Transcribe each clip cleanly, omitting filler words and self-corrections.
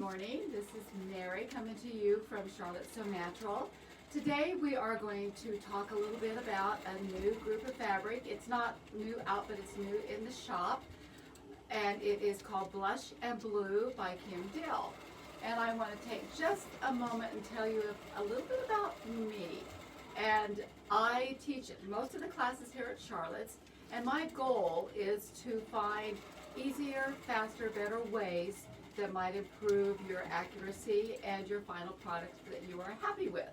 morning. This is Mary coming to you from Charlotte So Natural. Today we are going to talk a little bit about a new group of fabric. It's not new out, but it's new in the shop. And it is called Blush and Blue by Kim Diehl. And I want to take just a moment and tell you a little bit about me. And I teach most of the classes here at Charlotte's. And my goal is to find easier, faster, better ways that might improve your accuracy and your final product that you are happy with.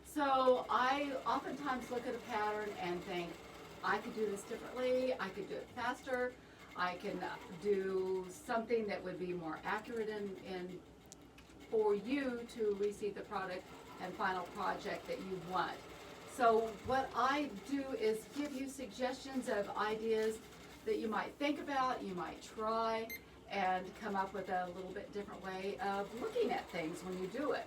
So I oftentimes look at a pattern and think, I could do this differently, I could do it faster, I can do something that would be more accurate in for you to receive the product and final project that you want. So what I do is give you suggestions of ideas that you might think about, you might try, and come up with a little bit different way of looking at things when you do it.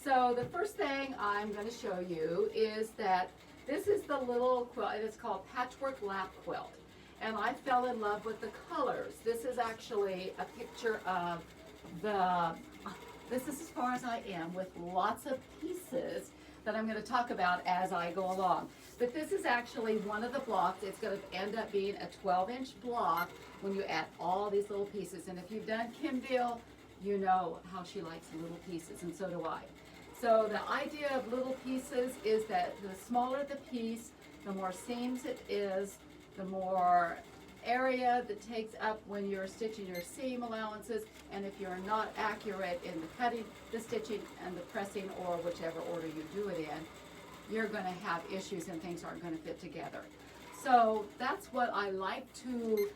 So the first thing I'm going to show you is that this is the little quilt. It is called Patchwork Lap Quilt. And I fell in love with the colors. This is actually a picture of this is as far as I am with lots of pieces that I'm going to talk about as I go along. But this is actually one of the blocks. It's going to end up being a 12-inch block when you add all these little pieces. And if you've done Kim Diehl, you know how she likes little pieces, and so do I. So the idea of little pieces is that the smaller the piece, the more seams it is, the more area that takes up when you're stitching your seam allowances, and if you're not accurate in the cutting, the stitching, and the pressing, or whichever order you do it in, you're going to have issues and things aren't going to fit together. So that's what I like to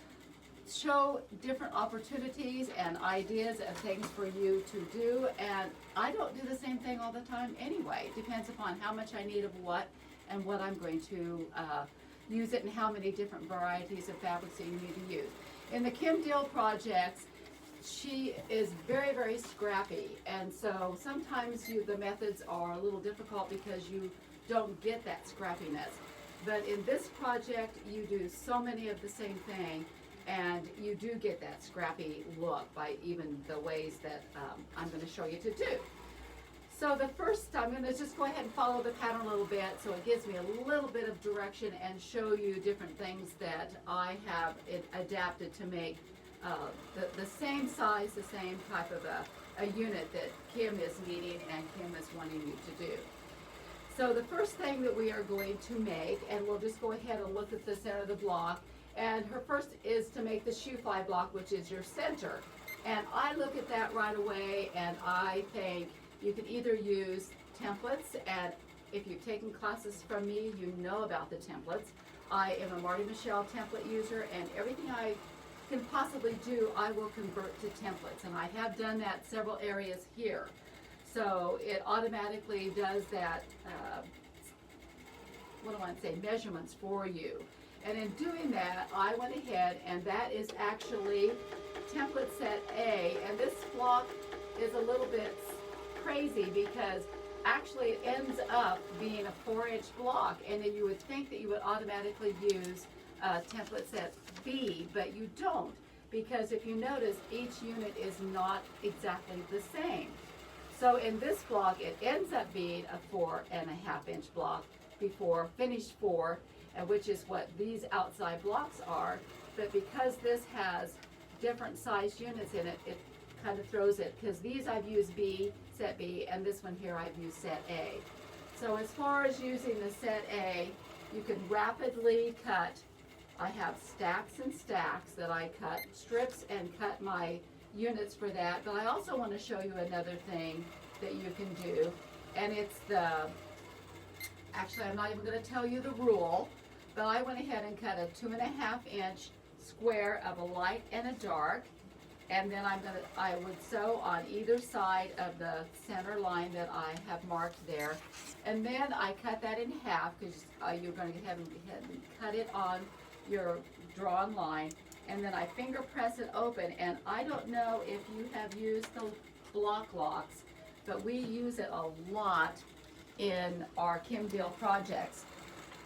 show, different opportunities and ideas of things for you to do. And I don't do the same thing all the time anyway. It depends upon how much I need of what and what I'm going to use it and how many different varieties of fabrics that you need to use. In the Kim Diehl projects, she is very, very scrappy, and so sometimes the methods are a little difficult because you don't get that scrappiness. But in this project, you do so many of the same thing, and you do get that scrappy look by even the ways that I'm going to show you to do. So the first, I'm going to just go ahead and follow the pattern a little bit so it gives me a little bit of direction and show you different things that I have adapted to make the same size, the same type of a unit that Kim is needing and Kim is wanting you to do. So the first thing that we are going to make, and we'll just go ahead and look at the center of the block, and her first is to make the Shoofly Block, which is your center. And I look at that right away and I think you can either use templates, and if you've taken classes from me, you know about the templates. I am a Marty Michelle template user, and everything I can possibly do, I will convert to templates. And I have done that several areas here. So it automatically does that, measurements for you. And in doing that, I went ahead, and that is actually template set A. And this block is a little bit crazy because actually it ends up being a 4-inch block, and then you would think that you would automatically use template set B, but you don't, because if you notice, each unit is not exactly the same. So in this block, it ends up being a 4.5-inch block before finished 4, and which is what these outside blocks are. But because this has different size units in it, it kind of throws it, because these I've used B, set B, and this one here I've used set A. So as far as using the set A, you can rapidly cut. I have stacks and stacks that I cut, strips, and cut my units for that. But I also want to show you another thing that you can do, and it's actually I'm not even going to tell you the rule, but I went ahead and cut a 2.5-inch square of a light and a dark. And then I would sew on either side of the center line that I have marked there. And then I cut that in half, because you're going to go ahead and cut it on your drawn line. And then I finger press it open. And I don't know if you have used the block locks, but we use it a lot in our Kim Diehl projects.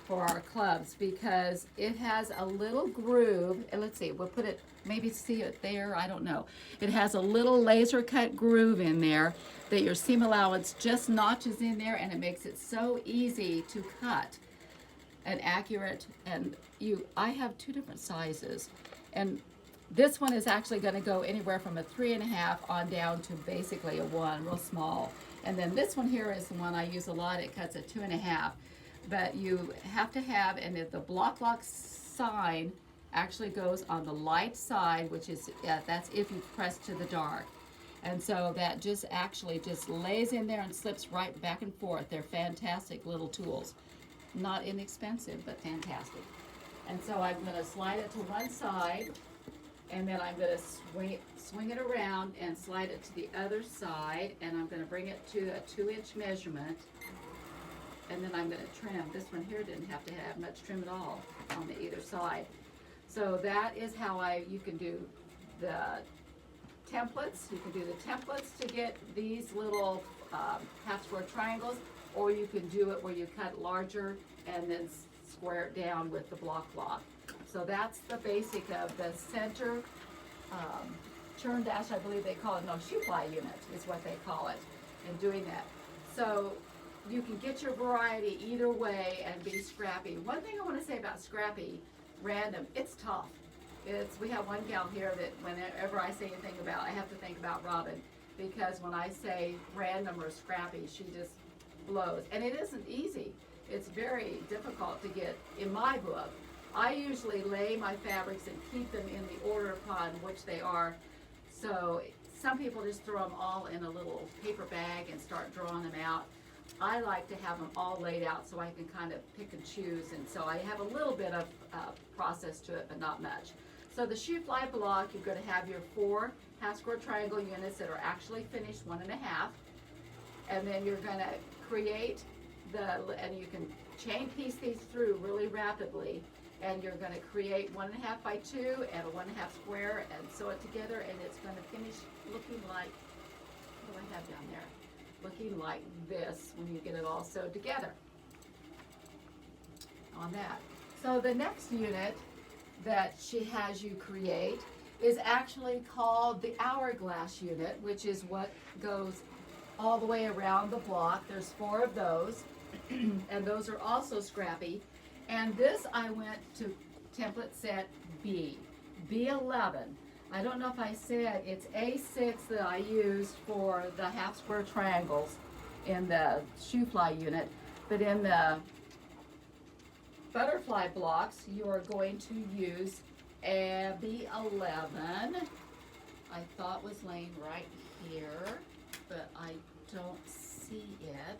for our clubs because it has a little groove, and let's see, we'll put it, maybe see it there, I don't know. It has a little laser cut groove in there that your seam allowance just notches in there, and it makes it so easy to cut and accurate. And I have two different sizes, and this one is actually going to go anywhere from a 3.5 on down to basically a 1, real small. And then this one here is the one I use a lot. It cuts at 2.5. But you have to have, and if the block lock sign actually goes on the light side, which is, that's if you press to the dark. And so that just actually just lays in there and slips right back and forth. They're fantastic little tools. Not inexpensive, but fantastic. And so I'm going to slide it to one side, and then I'm going to swing it around and slide it to the other side, and I'm going to bring it to a 2-inch measurement, and then I'm going to trim. This one here didn't have to have much trim at all on the either side. So that is how you can do the templates. You can do the templates to get these little half square triangles, or you can do it where you cut larger and then square it down with the block lock. So that's the basic of the center churn dash, I believe they call it, no, shoofly unit is what they call it, in doing that. So you can get your variety either way and be scrappy. One thing I want to say about scrappy, random, it's tough. We have one gal here that whenever I say anything about, I have to think about Robin, because when I say random or scrappy, she just blows. And it isn't easy. It's very difficult to get in my book. I usually lay my fabrics and keep them in the order upon which they are. So some people just throw them all in a little paper bag and start drawing them out. I like to have them all laid out so I can kind of pick and choose, and so I have a little bit of process to it, but not much. So the Shoofly Block, you're going to have your 4 half square triangle units that are actually finished 1.5, and then you're going to create and you can chain piece these through really rapidly, and you're going to create 1.5 by 2 and a 1.5 square and sew it together, and it's going to finish looking like, what do I have down there? Looking like this when you get it all sewed together on that. So the next unit that she has you create is actually called the hourglass unit, which is what goes all the way around the block. There's 4 of those, and those are also scrappy. And this I went to template set B11. I don't know if I said it's A6 that I used for the half square triangles in the Shoofly unit, but in the butterfly blocks you are going to use a B11. I thought was laying right here, but I don't see it.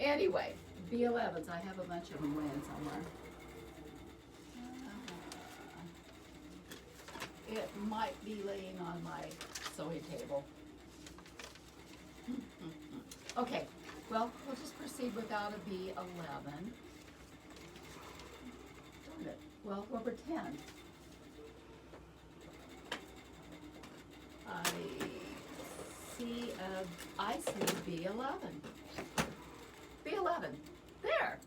Anyway, B11s, I have a bunch of them laying somewhere. It might be laying on my sewing table. Okay, well, we'll just proceed without a B11. Darn it. Well, rubber 10. I see B11. B11. There.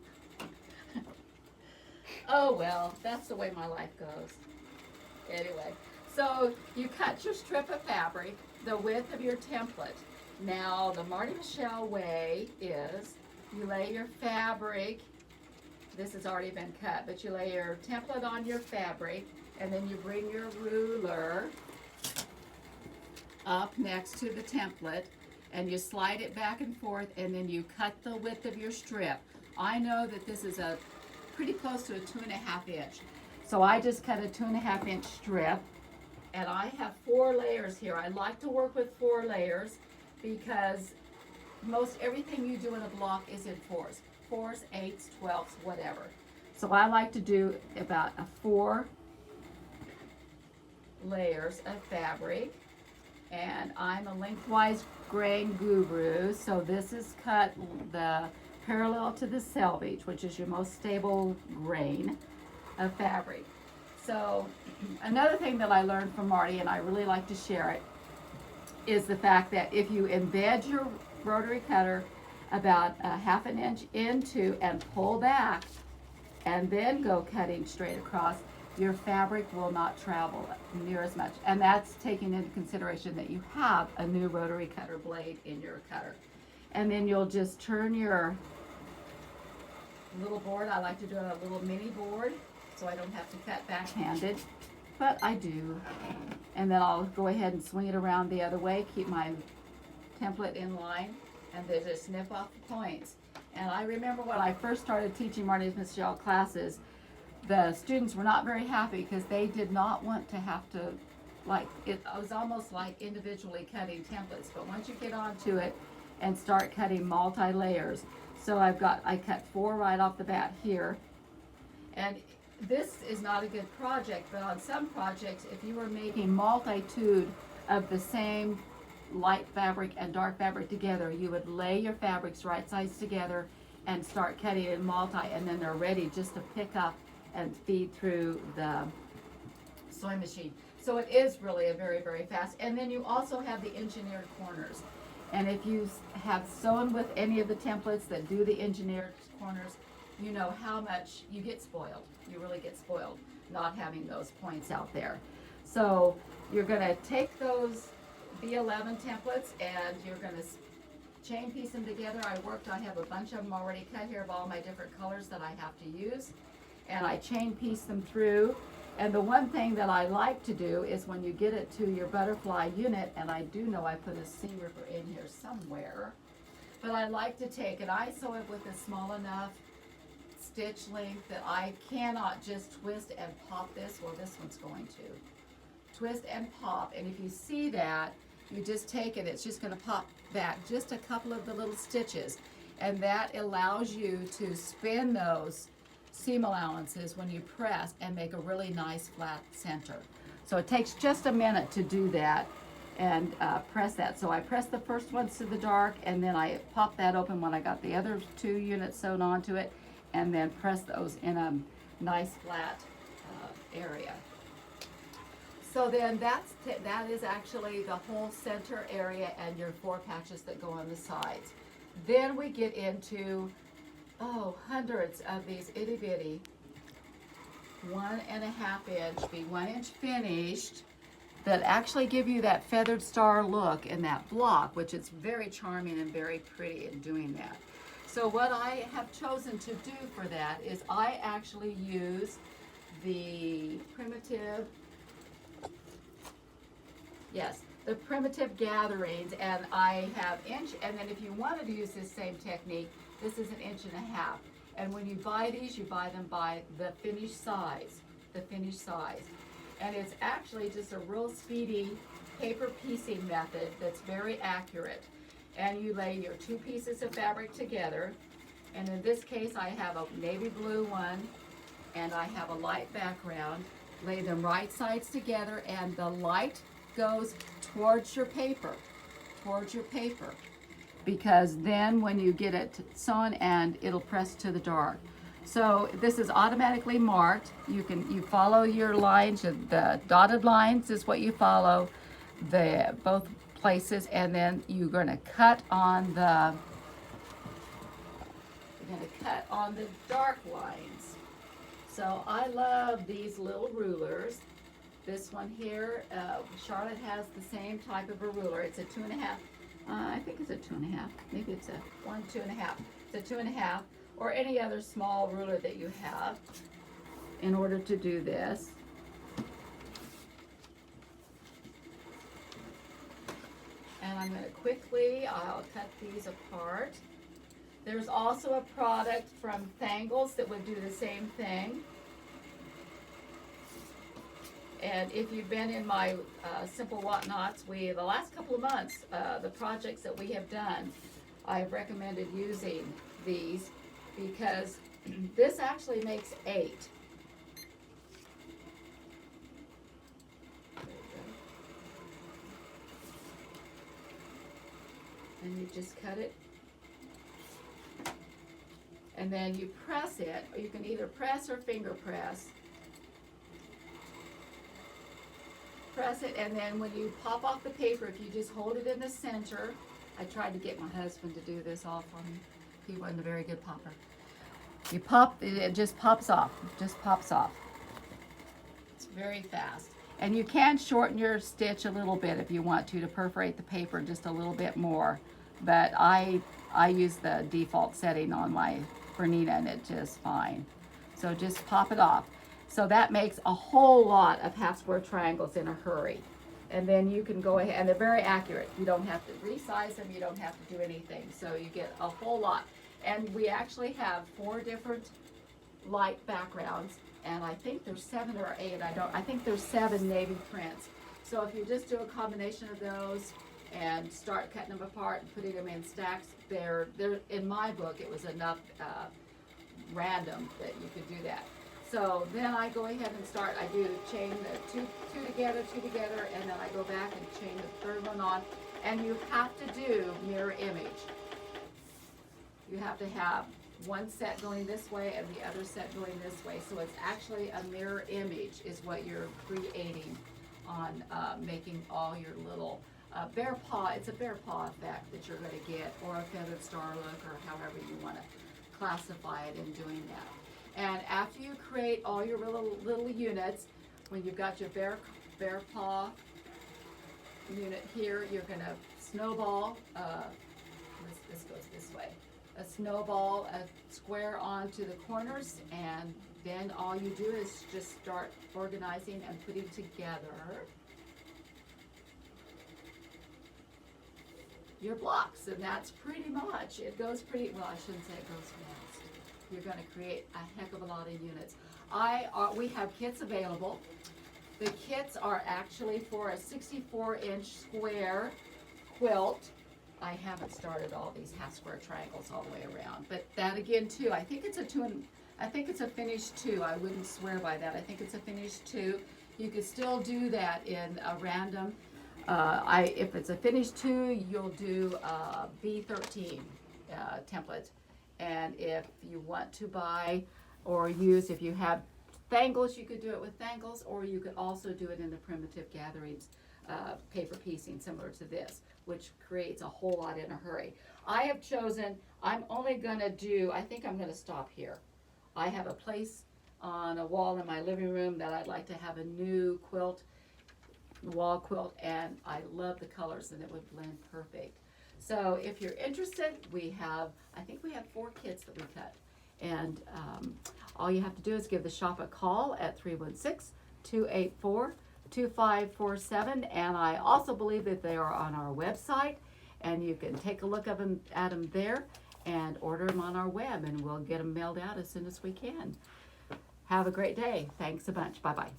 Oh, well, that's the way my life goes. Anyway, so you cut your strip of fabric the width of your template. Now, the Marty Michelle way is you lay your fabric, this has already been cut, but you lay your template on your fabric, and then you bring your ruler up next to the template, and you slide it back and forth, and then you cut the width of your strip. I know that this is a pretty close to a 2.5 inch. So I just cut a 2.5 inch strip, and I have 4 layers here. I like to work with 4 layers because most everything you do in a block is in 4s. 4s, 8s, 12s, whatever. So I like to do about 4 layers of fabric, and I'm a lengthwise grain guru, so this is cut the parallel to the selvage, which is your most stable grain of fabric. So another thing that I learned from Marty, and I really like to share it, is the fact that if you embed your rotary cutter about a 1/2 inch into and pull back, and then go cutting straight across, your fabric will not travel near as much. And that's taking into consideration that you have a new rotary cutter blade in your cutter. And then you'll just turn your little board. I like to do a little mini board so I don't have to cut back-handed, but I do. And then I'll go ahead and swing it around the other way, keep my template in line, and then just snip off the points. And I remember when I first started teaching Marnie's Michelle classes, the students were not very happy because they did not want to have to, like, it was almost like individually cutting templates. But once you get onto it and start cutting multi-layers, so I cut 4 right off the bat here. And this is not a good project, but on some projects, if you were making multitude of the same light fabric and dark fabric together, you would lay your fabrics right sides together and start cutting in multi, and then they're ready just to pick up and feed through the sewing machine. So it is really a very, very fast. And then you also have the engineered corners. And if you have sewn with any of the templates that do the engineered corners, you know how much you get spoiled. You really get spoiled not having those points out there. So you're gonna take those B11 templates and you're gonna chain piece them together. I have a bunch of them already cut here of all my different colors that I have to use. And I chain piece them through. And the one thing that I like to do is when you get it to your butterfly unit, and I do know I put a seam ripper in here somewhere, but I like to take it, I sew it with a small enough stitch length that I cannot just twist and pop this. Well, this one's going to. Twist and pop, and if you see that, you just take it, it's just gonna pop back just a couple of the little stitches, and that allows you to spin those seam allowances when you press and make a really nice flat center. So it takes just a minute to do that and press that. So I press the first ones to the dark, and then I pop that open when I got the other 2 units sewn onto it, and then press those in a nice flat area. So then that is actually the whole center area and your 4 patches that go on the sides. Then we get into hundreds of these itty bitty 1.5 inch, be 1 inch finished, that actually give you that feathered star look in that block, which is very charming and very pretty in doing that. So what I have chosen to do for that is I actually use the primitive, the primitive gatherings, and I have inch, and then if you wanted to use this same technique, this is 1.5 inches. And when you buy these, you buy them by the finished size, And it's actually just a real speedy paper piecing method that's very accurate. And you lay your 2 pieces of fabric together. And in this case, I have a navy blue one, and I have a light background. Lay them right sides together, and the light goes towards your paper, because then when you get it sewn, and it'll press to the dark. So this is automatically marked. You follow your lines, the dotted lines is what you follow, both places, and then you're gonna cut on the dark lines. So I love these little rulers. This one here, Charlotte has the same type of a ruler. It's a 2.5. I think it's a 2.5. Maybe it's a 2.5. It's a 2.5, or any other small ruler that you have in order to do this. And I'm going to I'll cut these apart. There's also a product from Thangles that would do the same thing. And if you've been in my Simple Whatnots, the last couple of months, the projects that we have done, I've recommended using these because this actually makes 8. And you just cut it. And then you press it, or you can either press or finger press. Press it, and then when you pop off the paper, if you just hold it in the center, I tried to get my husband to do this all for me. He wasn't a very good popper. You pop, it just pops off, just pops off. It's very fast. And you can shorten your stitch a little bit if you want to perforate the paper just a little bit more. But I use the default setting on my Bernina and it's just fine. So just pop it off. So that makes a whole lot of half square triangles in a hurry. And then you can go ahead, and they're very accurate. You don't have to resize them, you don't have to do anything. So you get a whole lot. And we actually have 4 different light backgrounds, and I think there's 7 or 8. I think there's 7 navy prints. So if you just do a combination of those and start cutting them apart and putting them in stacks, they're in my book it was enough random that you could do that. So then I go ahead and start, I do chain the two together, and then I go back and chain the 3rd one on. And you have to do mirror image. You have to have one set going this way and the other set going this way. So it's actually a mirror image is what you're creating on making all your little bear paw. It's a bear paw effect that you're going to get, or a feathered star look, or however you want to classify it in doing that. And after you create all your little units, when you've got your bear paw unit here, you're going to snowball. This goes this way. A snowball, a square onto the corners, and then all you do is just start organizing and putting together your blocks, and that's pretty much, it goes pretty, well, I shouldn't say it goes fast. You're going to create a heck of a lot of units. We have kits available. The kits are actually for a 64-inch square quilt. I haven't started all these half square triangles all the way around, but that again too, I think it's a finished 2. I wouldn't swear by that. I think it's a finished 2. You could still do that in a random. If it's a finished 2, you'll do a B13 template. And if you want to buy or use, if you have thangles, you could do it with thangles, or you could also do it in the primitive gatherings paper piecing similar to this, which creates a whole lot in a hurry. I have chosen, I'm only gonna do, I think I'm gonna stop here. I have a place on a wall in my living room that I'd like to have a new quilt, wall quilt, and I love the colors and it would blend perfect. So if you're interested, I think we have 4 kits that we cut. And all you have to do is give the shop a call at 316-284-2547. And I also believe that they are on our website, and you can take a look at them there and order them on our web, and we'll get them mailed out as soon as we can. Have a great day. Thanks a bunch. Bye-bye.